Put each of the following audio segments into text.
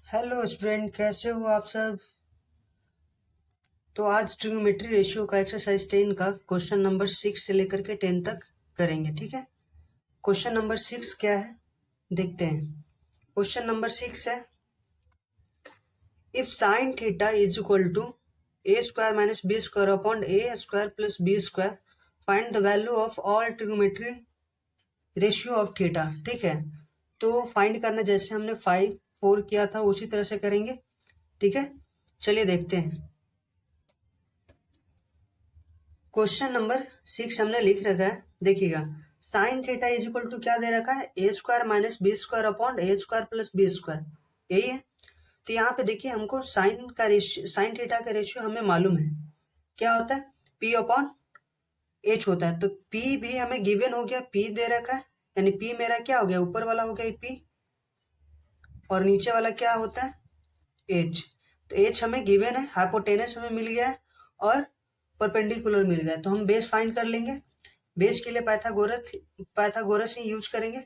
Hello student, कैसे हो आप सब। तो आज ट्रिग्नोमेट्री रेशियो का एक्सरसाइज 10 का क्वेश्चन नंबर 6 से लेकर के 10 तक करेंगे। ठीक है। क्वेश्चन नंबर 6 क्या है देखते हैं। क्वेश्चन नंबर 6 है, if sine theta is equal to a square minus B square upon A square plus B square, find the value of all trigonometry ratio of theta. ठीक है। तो फाइंड करना जैसे हमने 5 4 किया था उसी तरह से करेंगे। ठीक है, चलिए देखते हैं। क्वेश्चन नंबर 6 हमने लिख रखा है, देखिएगा। Sine theta is equal to क्या दे रखा है, A square minus B square upon A square plus B square, यही है। तो यहाँ पे देखिए, हमको साइन का रेशियो, साइन थीटा का रेशियो हमें मालूम है क्या होता है, पी अपॉन एच होता है। तो पी भी हमें गिवन हो गया, पी दे रखा है, यानी पी मेरा क्या हो गया, ऊपर वाला हो गया पी, और नीचे वाला क्या होता है, एच। तो एच हमें गिवन है, हाइपोटेनस हमें मिल गया है, और परपेंडिकुलर मिल गया है। तो हम बेस फाइंड कर लेंगे। बेस के लिए पाइथागोरस ही यूज करेंगे।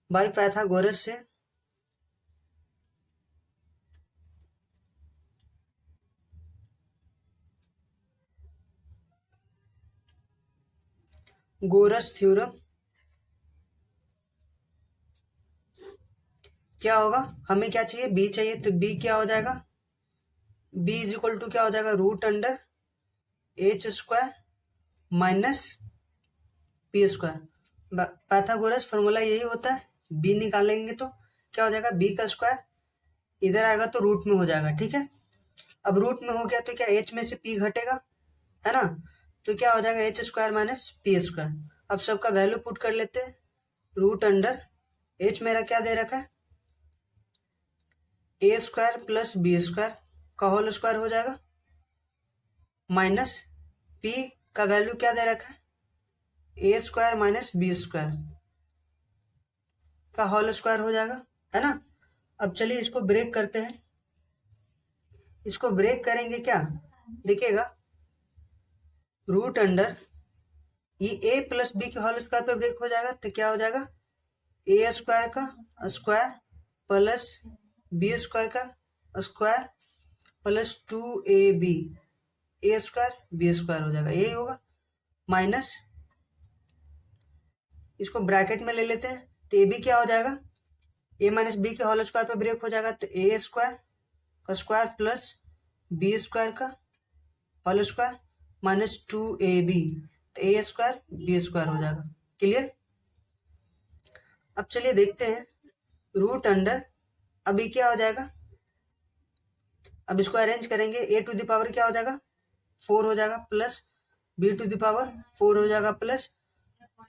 बाय पाइथागोरस से गोरस थ्योरम क्या होगा, हमें क्या चाहिए, बी चाहिए। तो बी क्या हो जाएगा, बी इज इक्वल टू क्या हो जाएगा, root under h square minus p square. Pythagoras formula यही होता है, बी निकालेंगे तो क्या हो जाएगा, बी का स्क्वायर, इधर आएगा तो रूट में हो जाएगा। ठीक है। अब रूट में हो गया तो क्या एच में से पी घटेगा, है ना। तो क्या हो जाएगा, H square minus p square. अब सबका वैल्यू पुट कर लेते हैं। रूट अंडर एच मेरा क्या दे रखा है, A square plus B square का होल स्क्वायर हो जाएगा, माइनस पी का वैल्यू क्या दे रखा है, A square minus B square का होल स्क्वायर हो जाएगा, है ना। अब चलिए इसको ब्रेक करते हैं। इसको ब्रेक करेंगे क्या, देखिएगा, रूट अंडर ये ए प्लस बी के होल स्क्वायर पे ब्रेक हो जाएगा। तो क्या हो जाएगा, ए स्क्वायर का स्क्वायर प्लस बी स्क्वायर का स्क्वायर प्लस 2ab, ए स्क्वायर बी स्क्वायर हो जाएगा, यही होगा। माइनस इसको ब्रैकेट में ले लेते हैं। तो ए बी क्या हो जाएगा, ए माइनस बी के होल स्क्वायर पे ब्रेक हो जाएगा। तो ए स्क्वायर का स्क्वायर प्लस बी स्क्वायर का होल स्क्वायर माइनस 2ab, तो ए स्क्वायर बी स्क्वायर हो जाएगा। क्लियर। अब चलिए देखते हैं, रूट अंडर, अभी क्या हो जाएगा, अब इसको अरेंज करेंगे। ए टू द पावर क्या हो जाएगा, 4 हो जाएगा, plus b to the power 4 हो जाएगा, plus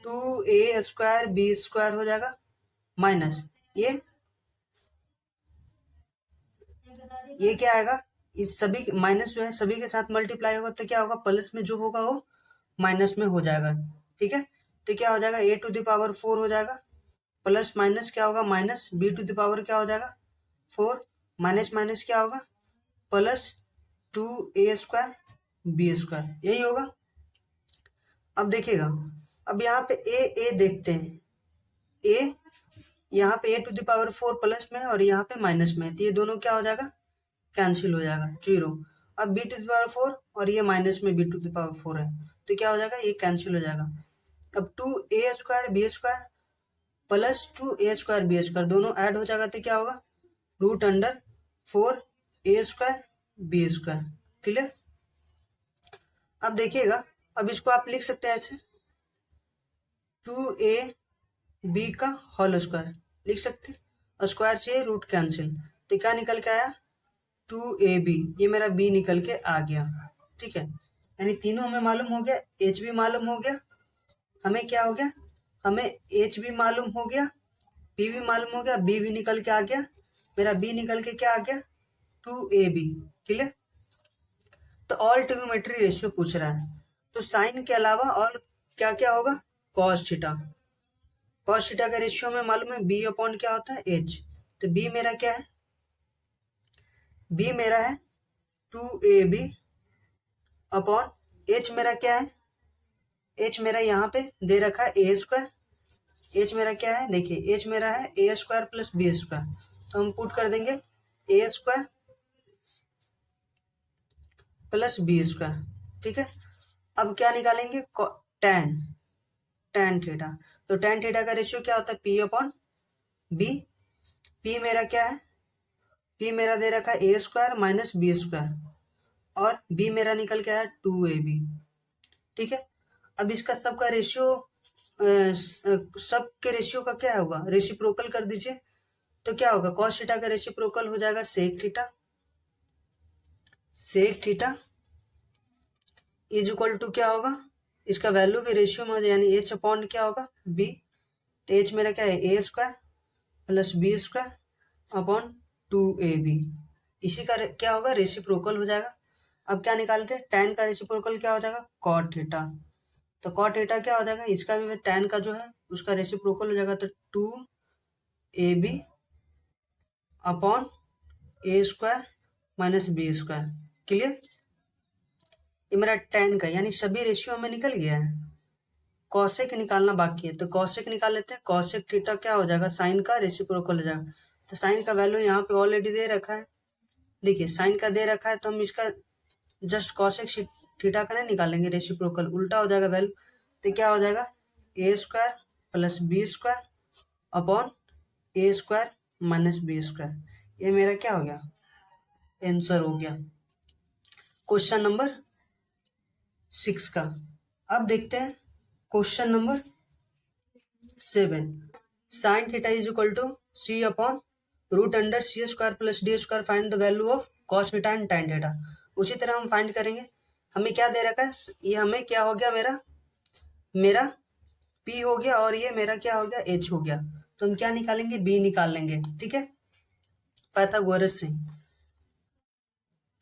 2a square b square हो जाएगा, माइनस ये क्या आएगा, इस सभी माइनस जो है सभी के साथ मल्टीप्लाई होगा तो क्या होगा, प्लस में जो होगा वो माइनस में हो जाएगा। ठीक है। तो क्या हो जाएगा, ए टू द पावर 4 हो जाएगा, प्लस माइनस क्या होगा, minus b to the power क्या हो जाएगा 4, माइनस माइनस क्या होगा, plus 2a square b square, यही होगा। अब देखिएगा, अब यहाँ पे ए देखते हैं। ए यहाँ पे ए टू द पावर 4 प्लस में है और यहाँ पे माइनस में है, तो ये दोनों क्या हो जाएगा, कैंसिल हो जाएगा, 0। अब बी टू द पावर 4 और ये माइनस में बी टू द पावर 4 है, तो क्या हो जाएगा, ये कैंसिल हो जाएगा। अब 2a square b square plus 2a square b square दोनों ऐड हो जाएगा, तो क्या होगा, root under 4a square b square. Clear. अब देखिएगा, अब इसको आप लिख सकते हैं ऐसे, 2ab का होल स्क्वायर लिख सकते हैं, स्क्वायर से रूट कैंसिल, तो क्या निकल के आया, 2ab, ये मेरा b निकल के आ गया। ठीक है, यानी तीनों हमें मालूम हो गया, h भी मालूम हो गया, हमें क्या हो गया, हमें h भी मालूम हो गया, p भी मालूम हो गया, b भी निकल के आ गया, मेरा b निकल के क्या आ गया, 2ab। क्लियर। तो ऑल ट्रिग्नोमेट्री रेशियो पूछ रहा है, तो साइन के अलावा और क्या क्या होगा, कॉस थीटा। कॉस थीटा का रेशियो हमें मालूम है, b अपॉन क्या होता है, h। तो b मेरा क्या है, b मेरा है 2ab अपॉन h मेरा क्या है, h मेरा यहाँ पे दे रखा है ए स्क्वायर, h मेरा क्या है, देखिए h मेरा है A square plus B square, तो हम पुट कर देंगे ए स्क्वायर प्लस बी स्क्वायर, ठीक है। अब क्या निकालेंगे, टेन टेन थीटा। तो टेन थीटा का रेशियो क्या होता है, पी अपॉन बी। पी मेरा क्या है, पी मेरा दे रखा है A square minus B square और बी मेरा निकल के आया 2ab, ठीक है। अब इसका सबका रेशियो, सब के रेशियो का क्या होगा, रेसिप्रोकल कर दीजिए। तो क्या होगा, कॉस थीटा का रेसिप्रोकल हो जाएगा sec theta. Sec theta is equal to क्या होगा, इसका वैल्यू भी रेशियो में हो जाए, यानी एच अपॉन क्या होगा बी। तो एच मेरा क्या है A square plus B square upon 2ab। इसी का क्या होगा, रेसिप्रोकल हो जाएगा। अब क्या निकालते हैं, टेन का रेसिप्रोकल क्या हो जाएगा, कॉट थीटा। तो कॉट थीटा क्या हो जाएगा, इसका भी टेन का जो है उसका रेसिप्रोकल हो जाएगा, तो 2ab अपॉन ए square minus B square. Clear, ये मेरा टेन का, यानी सभी रेशियो हमें निकल गया है। कॉसेक निकालना बाकी है, तो कॉसेक निकाल लेते हैं। कॉसेक थीटा क्या हो जाएगा, साइन का रेसिप्रोकल हो जाएगा। तो साइन का वैल्यू यहाँ पे ऑलरेडी दे रखा है, देखिए साइन का दे रखा है, तो हम इसका जस्ट कॉसेक थीटा का नहीं निकालेंगे, रेसिप्रोकल उल्टा हो जाएगा वैल्यू। तो क्या हो जाएगा, A square plus B square upon A square minus B square. ये मेरा क्या हो गया, आंसर हो गया क्वेश्चन नंबर 6 का। अब देखते हैं question number 7। Sine theta is equal to c upon root under C square plus D square, find the value of cos theta and tan theta. उसी तरह हम फाइंड करेंगे। हमें क्या दे रखा है, ये हमें क्या हो गया, मेरा P हो गया और ये मेरा क्या हो गया, H हो गया। तो हम क्या निकालेंगे, B निकाल लेंगे, ठीक है, पाइथागोरस से।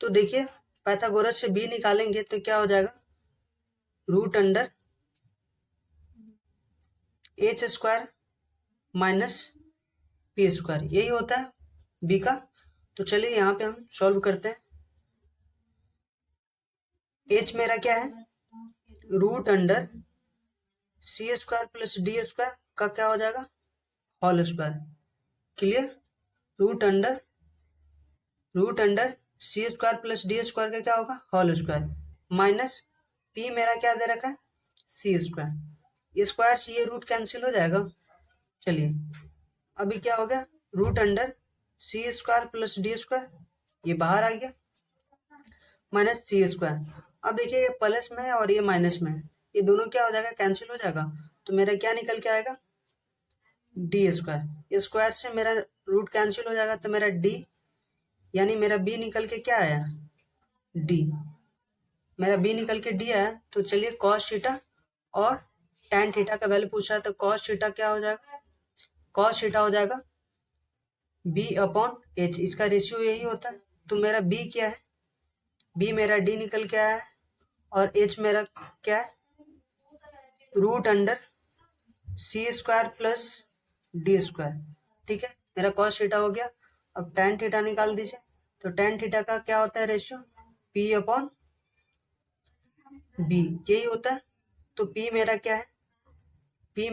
तो देखिए पाइथागोरस से B निकालेंगे तो क्या हो जाएगा, root under h square minus p square, यही होता है B का। तो चलिए यहाँ पे हम सॉल्व करते हैं। H मेरा क्या है, रूट अंडर सी स्क्वायर प्लस डी स्क्वायर का क्या हो जाएगा, whole square. Clear, root under सी स्क्वायर प्लस डी स्क्वायर का क्या होगा, होल स्क्वायर माइनस पी मेरा क्या दे रखा है, सी स्क्वायर। ये स्क्वायर से ये रूट कैंसिल हो जाएगा। चलिए अभी क्या हो गया, रूट अंडर सी स्क्वायर प्लस डी स्क्वायर, ये बाहर आ गया, माइनस सी स्क्वायर। अब देखिए ये प्लस में है और ये माइनस में है, ये दोनों क्या हो जाएगा, कैंसिल हो जाएगा। तो मेरा क्या निकल के आएगा, डी स्क्वायर। ये स्क्वायर से मेरा रूट कैंसिल हो जाएगा, तो मेरा डी, यानी मेरा बी निकल के क्या आया, डी। मेरा बी निकल के डी आया। तो चलिए कॉस थीटा और tan थीटा का वैल्यू पूछा है, तो कॉस थीटा क्या हो जाएगा, कॉस थीटा हो जाएगा बी अपॉन एच, इसका रेशियो यही होता है। तो मेरा बी क्या है, बी मेरा डी निकल के आया है और एच मेरा क्या है, रूट अंडर सी स्क्वायर प्लस डी स्क्वायर, ठीक है। मेरा कॉस थीटा हो गया। अब tan थीटा निकाल दीजिए। तो tan थीटा का क्या होता है रेशियो, पी अपॉन बी, यही होता है। तो पी मेरा क्या है, पी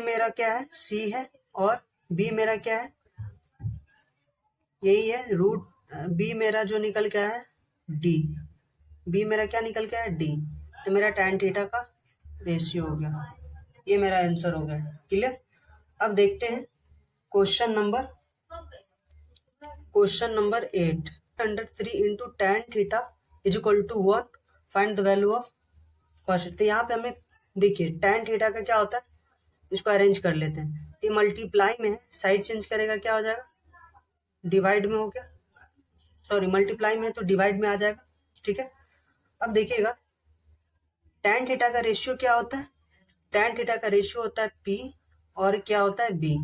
मेरा क्या है, सी है और बी मेरा क्या है, यही है रूट। बी मेरा जो निकल के आया है डी, बी मेरा क्या निकल के आया, डी। तो मेरा tan थीटा का रेशियो हो गया, ये मेरा आंसर हो गया। क्लियर, अब देखते हैं question number 8। Under 3 into tan theta is equal to 1, find the value of cos. तो यहाँ पे हमें देखिए tan थीटा का क्या होता है, इसको अरेंज कर लेते हैं। ये मल्टीप्लाई में है, साइड चेंज करेगा क्या हो जाएगा, डिवाइड में हो गया, सॉरी मल्टीप्लाई में है तो डिवाइड में आ जाएगा, ठीक है। अब देखिएगा tan थीटा का रेशियो क्या होता है, tan थीटा का रेशियो होता है P और क्या होता है B।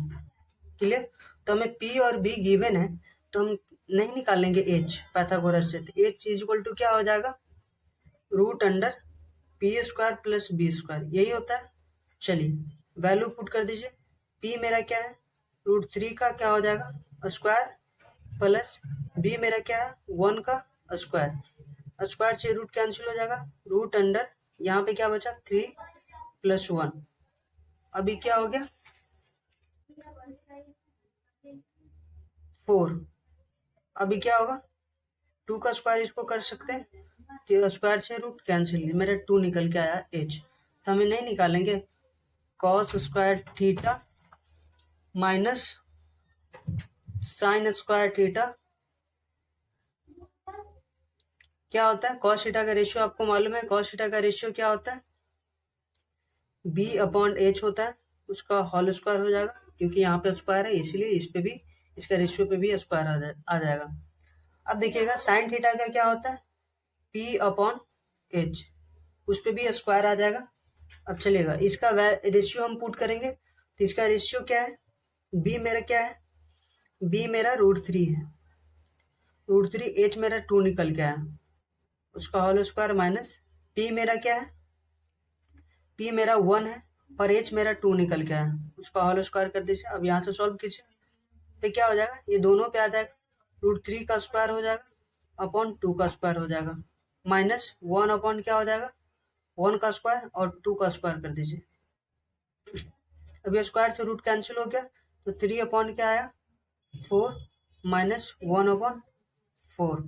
क्लियर, तो हमें P और B गिवन है, तो हम नहीं निकालेंगे H पाइथागोरस से। तो H इज इक्वल टू क्या हो जाएगा, root under p square plus B square, यही होता है। चलिए वैल्यू पुट कर दीजिए। P मेरा क्या है, √3 का क्या हो जाएगा स्क्वायर प्लस B मेरा क्या है 1 का स्क्वायर। स्क्वायर से रूट कैंसिल हो जाएगा, रूट अंडर यहाँ पे क्या बचा 3 + 1 अभी क्या हो गया 4। अभी क्या होगा 2 का स्क्वायर इसको कर सकते हैं, तो स्क्वायर से रूट कैंसिल, मेरा 2 निकल के आया h। तो हमें नहीं निकालेंगे cos square theta minus sine square theta क्या होता है, कॉस थीटा का रेशियो आपको मालूम है, कॉस थीटा का रेशियो क्या होता है b अपॉन h होता है, उसका होल स्क्वायर हो जाएगा, क्योंकि यहाँ पे स्क्वायर है इसलिए इस पे भी, इसका रेशियो पे भी स्क्वायर आ जाएगा। अब देखिएगा साइन थीटा का क्या होता है p अपॉन h, उस पे भी स्क्वायर आ जाएगा। अब चलिएगा इसका रेशियो हम पुट करेंगे, तो इसका रेशियो क्या है, b मेरा क्या है, b मेरा √3 है, √3, h मेरा 2 निकल के आया, उसका होल स्क्वायर माइनस p मेरा क्या है, p मेरा 1 है और h मेरा 2 निकल के आया, उसका होल स्क्वायर कर दीजिए। अब यहाँ से सॉल्व कीजिए तो क्या हो जाएगा, ये दोनों पे आ जाएगा, √3 का स्क्वायर हो जाएगा अपॉन 2 का स्क्वायर हो जाएगा, माइनस 1 अपॉन क्या हो जाएगा 1 का स्क्वायर और 2 का स्क्वायर कर दीजिए। अब ये स्क्वायर से रूट कैंसिल हो गया, तो 3 अपॉन क्या आया 4 माइनस 1 अपॉन 4।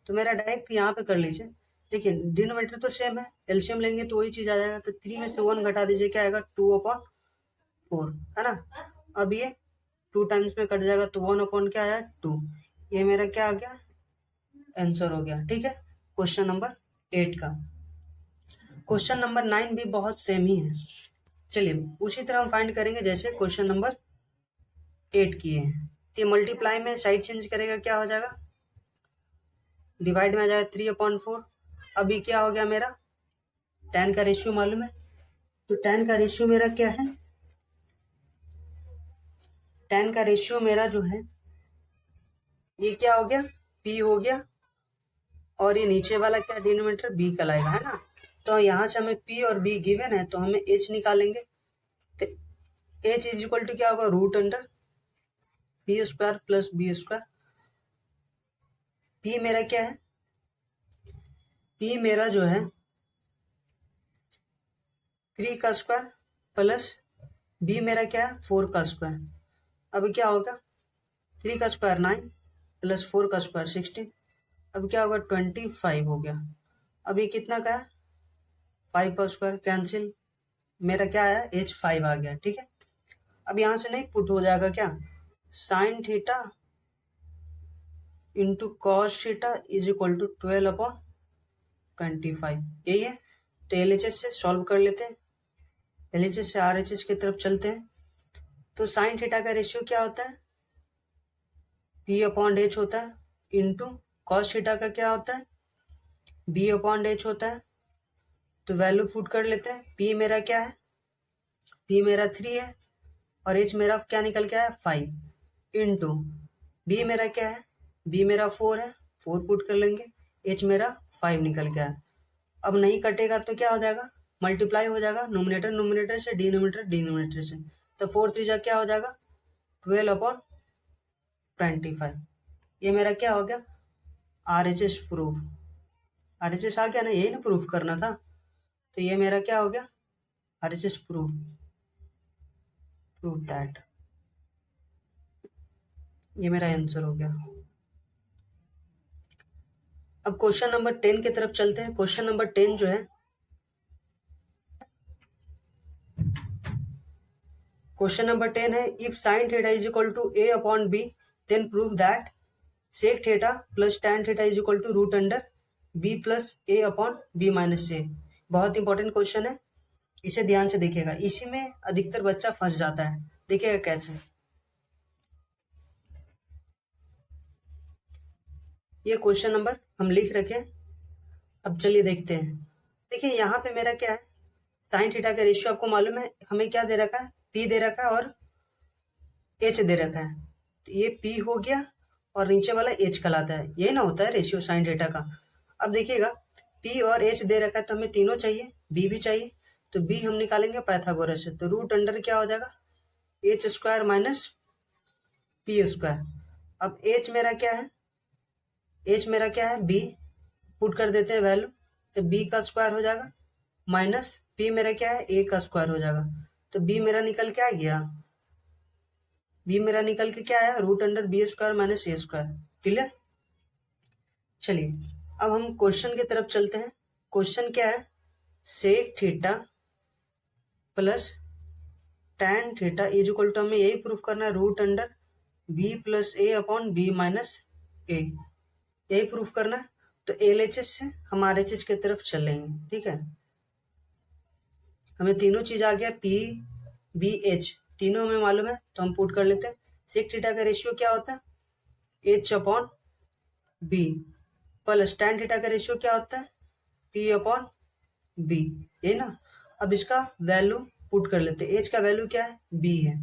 तो मेरा डायरेक्ट यहाँ पे कर लीजिए, देखिए डिनोमिनेटर तो सेम है, एलसीएम लेंगे तो वही चीज आ जाएगा, तो 3 में से 1 घटा दीजिए, क्या आएगा 2 अपॉन 4, है ना। अब ये 2 टाइम्स में कट जाएगा, तो 1 अपॉन क्या आया 2, ये मेरा क्या आ गया आंसर हो गया। ठीक है, क्वेश्चन नंबर 8 का। क्वेश्चन नंबर 9 भी बहुत सेम ही है, चलिए उसी तरह हम फाइंड करेंगे जैसे क्वेश्चन नंबर 8 किए हैं। तो मल्टीप्लाई में साइड चेंज करेगा, क्या हो जाएगा डिवाइड में आ जाएगा 3 अपॉन 4। अभी क्या हो गया मेरा tan का रेशियो मालूम है, तो tan का रेशियो मेरा क्या है, tan का रेशियो मेरा जो है ये क्या हो गया p हो गया, और ये नीचे वाला क्या डिनोमिनेटर b कहलाएगा, है ना। तो यहाँ से हमें p और b गिवन है, तो हमें h निकालेंगे, तो h इज इक्वल टू क्या होगा root under p square plus b square. p मेरा क्या है, p मेरा जो है 3 का स्क्वायर प्लस b मेरा क्या है 4 का स्क्वायर। अब क्या होगा 3 का स्क्वायर 9 प्लस 4 का स्क्वायर 16, अब क्या होगा 25 हो गया। अब ये कितना का है 5 का स्क्वायर कैंसिल, मेरा क्या आया h5 आ गया। ठीक है, अब यहाँ से नहीं पुट हो जाएगा क्या sine theta into cos theta is equal to 12 upon 25, यही है। तो एलएचएस से सॉल्व कर लेते हैं, एलएचएस से आरएचएस की तरफ चलते हैं। तो साइन थीटा का रेशियो क्या होता है p अपॉन h होता है, इंटू कॉस थीटा का क्या होता है b अपॉन h होता है। तो वैल्यू पुट कर लेते हैं, p मेरा क्या है p मेरा 3 है और h मेरा क्या निकल के आया 5, इंटू b मेरा क्या है b मेरा 4 है, 4 पुट कर लेंगे, h मेरा 5 निकल के आया। अब नहीं कटेगा तो क्या हो जाएगा मल्टीप्लाई हो जाएगा, नोमिनेटर नोमिनेटर से, डिनोमिनेटर डिनोमिनेटर से, तो 4 3 जा क्या हो जाएगा 12 अपॉन 25। ये मेरा क्या हो गया आरएचएस प्रूफ, आरएचएस आ गया ना, यही ना प्रूफ करना था, तो ये मेरा क्या हो गया आरएचएस प्रूफ, प्रूफ दैट, ये मेरा आंसर हो गया। अब क्वेश्चन नंबर 10 की तरफ चलते हैं। क्वेश्चन नंबर 10 जो है, क्वेश्चन नंबर 10 है if sine theta is equal to a upon b then prove that sec theta plus tan theta is equal to root under b plus a upon b minus a। बहुत important question है, इसे ध्यान से देखिएगा, इसी में अधिकतर बच्चा फंस जाता है। देखिएगा कैसे, ये क्वेश्चन नंबर हम लिख रखे, अब चलिए देखते हैं। देखिए यहाँ पे मेरा क्या है साइन थीटा का रेशियो आपको मालूम है, हमें क्या दे रखा है p दे रखा है और h दे रखा है, तो ये p हो गया और नीचे वाला h कहलाता है, यही ना होता है रेशियो साइन थीटा का। अब देखिएगा p और h दे रखा है, तो हमें तीनों चाहिए, b भी चाहिए, तो b हम निकालेंगे पाइथागोरस से, तो रूट अंडर क्या हो जाएगा h square minus p square. अब h मेरा क्या है b, पुट कर देते हैं वैल्यू, तो b का स्क्वायर हो जाएगा माइनस p मेरा क्या है a का स्क्वायर हो जाएगा, तो बी मेरा निकल के आ गया, बी मेरा निकल के क्या आया, root under B square minus A square. Clear. चलिए अब हम क्वेश्चन की तरफ चलते हैं। क्वेश्चन क्या है, sec theta plus tan theta is equal to, हमें यही प्रूफ करना है, root under B plus a upon b minus a, यही प्रूफ करना है। तो LHS से हम RHS की तरफ चलेंगे। ठीक है, हमें तीनों चीज आ गया, P B H तीनों हमें मालूम है, तो हम पुट कर लेते हैं। सेक थीटा का रेशियो क्या होता है, H upon b, plus tan theta का रेशियो क्या होता है, P अपॉन बी, ये ना। अब इसका वैल्यू पुट कर लेते हैं। H का वैल्यू क्या है, B है,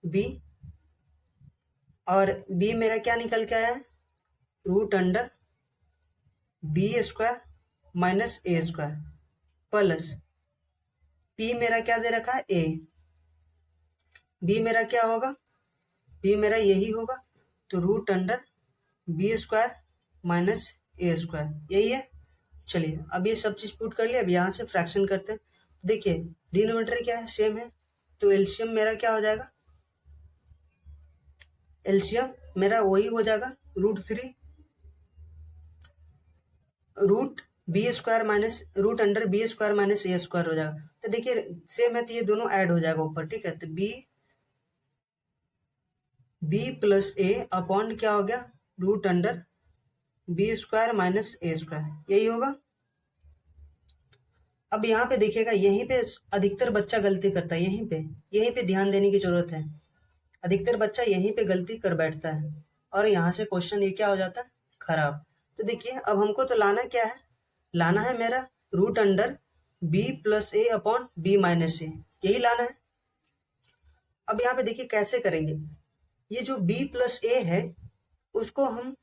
B, और B मेरा क्या निकल के आया है, root under B square minus A square, plus P मेरा क्या दे रखा है, A, B मेरा क्या होगा, B मेरा यही होगा, तो root under B square minus A square, यही है। चलिए अब ये सब चीज पुट कर लिया। अब यहाँ से फ्रैक्शन करते हैं। देखिए डिनोमिनेटर क्या है, सेम है, तो एलसीएम मेरा क्या हो जाएगा, एलसीएम मेरा वही हो जाएगा, √3 root B square minus root under B square minus A square हो जाएगा। तो देखिए सेम है, तो ये दोनों ऐड हो जाएगा ऊपर। ठीक है, तो बी प्लस ए अपॉन क्या हो गया, root under B square minus A square, यही होगा। अब यहाँ पे देखिएगा, यहीं पे अधिकतर बच्चा गलती करता है, यहीं पे ध्यान देने की जरूरत है। अधिकतर बच्चा यहीं पे गलती कर बैठता है और यहाँ से क्वेश्चन ये क्या हो जाता है, खराब। तो देखिए अब हमको तो लाना क्या है, लाना है मेरा root under B plus a upon b minus a, यही लाना है। अब यहाँ पे देखिए कैसे करेंगे, ये जो बी प्लस ए है उसको हम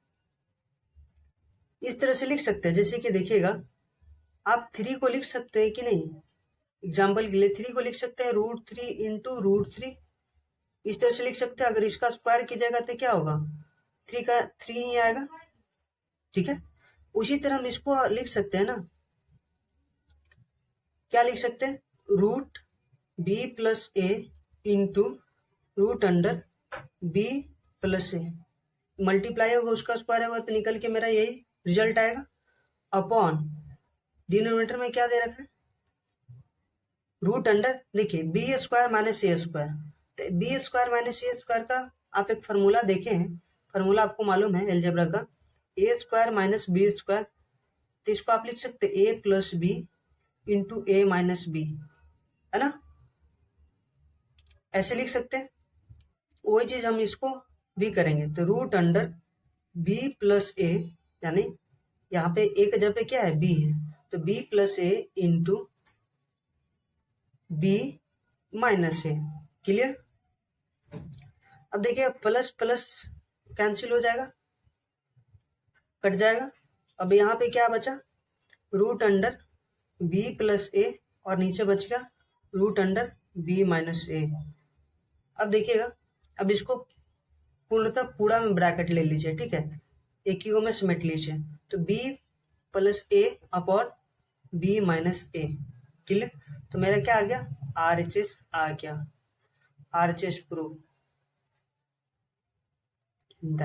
इस तरह से लिख सकते हैं, जैसे कि देखिएगा आप 3 को लिख सकते हैं कि नहीं, एग्जाम्पल के लिए 3 को लिख सकते हैं, √3 इंटू √3, इस तरह से लिख सकते हैं। अगर इसका स्क्वायर कीजिएगा तो क्या होगा, 3 का 3 ही आएगा। ठीक है, उसी तरह हम इसको लिख सकते हैं ना, क्या लिख सकते हैं, root B plus A into root under B plus A, multiply होगा उसका स्क्वायर होगा तो निकल के मेरा यही रिजल्ट आएगा, अपॉन डिनोमिनेटर में क्या दे रखा है, रूट अंडर, देखिए B square minus A square, तो B square minus A square का आप एक फार्मूला देखे हैं, फार्मूला आपको मालूम है एलजेब्रा का, ए स्क्वायर माइनस बी स्क्वायर, तो इसको आप लिख सकते हैं ए प्लस बी इंटू ए माइनस बी, है ना, ऐसे लिख सकते हैं। वही चीज हम इसको भी करेंगे, तो रूट अंडर बी प्लस ए, यानी यहाँ पे ए का जगह पे क्या है, बी है, तो B plus A into B minus A. Clear. अब देखिए प्लस प्लस कैंसिल हो जाएगा, कट जाएगा। अब यहाँ पे क्या बचा, रूट अंडर बी प्लस ए और नीचे बच गया रूट अंडर बी माइनस ए। अब देखिएगा, अब इसको पूर्णतः पूरा में ब्रैकेट ले लीजिए, ठीक है, एक ही में समेट लीजिए, तो B plus a upon b minus A. Clear. तो मेरा क्या आ गया, RHS आ गया, RHS प्रूफ।